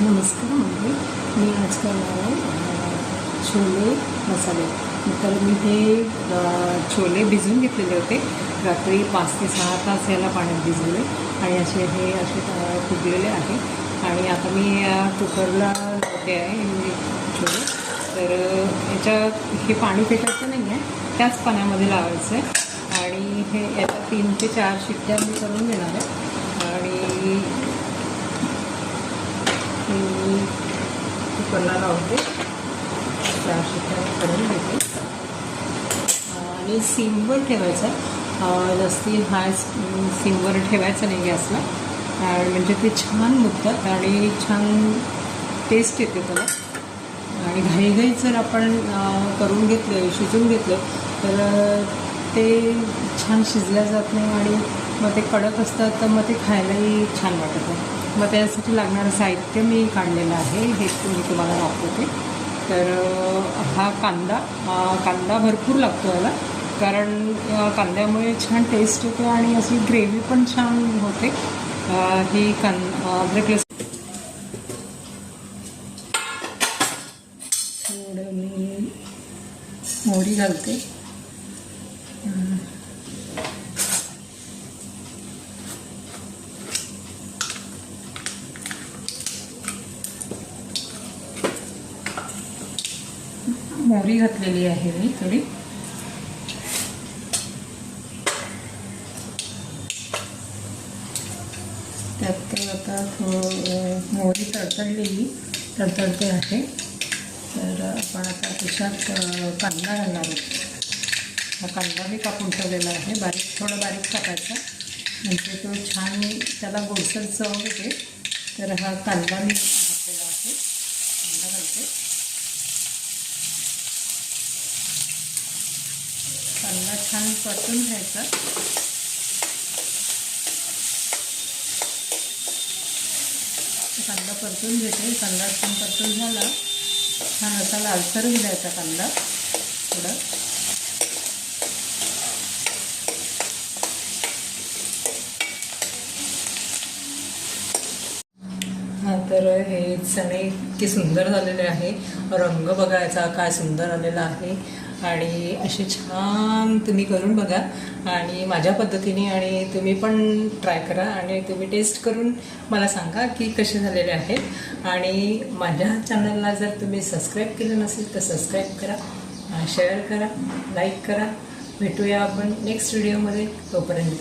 नमस्कार मंडळी, मी आज करणार आहे छोले मसाले. तर मी हे छोले भिजवून घेतलेले होते रात्री 5 ते 6 तास याला पाण्यात भिजवले आणि असे फुगलेले आहे. आणि आता मी कुकरला लावते आहे छोले. तर याच्यात हे पाणी फेटायचं नाही आहे, त्याच पाण्यामध्ये लावायचं आहे आणि हे याच्या 3 ते 4 शिट्ट्या मी करून घेणार आहे. आणि कुकरला लावते, 4 शिट्ट्या करून घेते आणि सिमवर ठेवायचा. जास्ती हाय सिमवर ठेवायचं नाही गॅसला, म्हणजे ते छान मुरतात आणि छान टेस्ट येते त्याला. आणि घाईघाई जर आपण करून घेतलं, शिजून घेतलं तर ते छान शिजल्या जात नाही आणि मग ते कडक असतात, तर मग ते खायलाही छान वाटत नाही. मग त्यासाठी लागणारं साहित्य मी काढलेलं आहे, हे मी तुम्हाला दाखवते. तर हा कांदा भरपूर लागतो याला, कारण कांद्यामुळे छान टेस्ट येते आणि अशी ग्रेव्ही पण छान होते. ही अद्रक लसूण थोडं मी मोहरी घालते. मोहरी घातलेली आहे मी थोडी. त्यात आता मोहरी तडतडते आहे. तर आपण आता त्याच्यात कांदा घालणार आहोत. हा कांदा मी कापून ठेवलेला आहे, थोडा बारीक कापायचा, म्हणजे तो छान त्याला गोडसर चव येते. तर हा कांदा मी घातलेला आहे, कांदा घालते. कांदा छान परतून घ्यायचा. कांदा परतून घेते. कांदा छान परतून झाला, छान असा लालसर घ्यायचा कांदा थोडा. तर हे चणे इतके सुंदर झालेले आहे. रंग बघायचा काय सुंदर आलेला आहे. आणि असे छान तुम्ही करून बघा आणि माझ्या पद्धतीने, आणि तुम्ही पण ट्राय करा आणि तुम्ही टेस्ट करून मला सांगा की कसे झालेले आहेत. आणि माझ्या चॅनलला जर तुम्ही सबस्क्राईब केलं नसेल तर सबस्क्राईब करा, शेअर करा, लाईक करा. भेटूया आपण नेक्स्ट व्हिडिओमध्ये. तोपर्यंत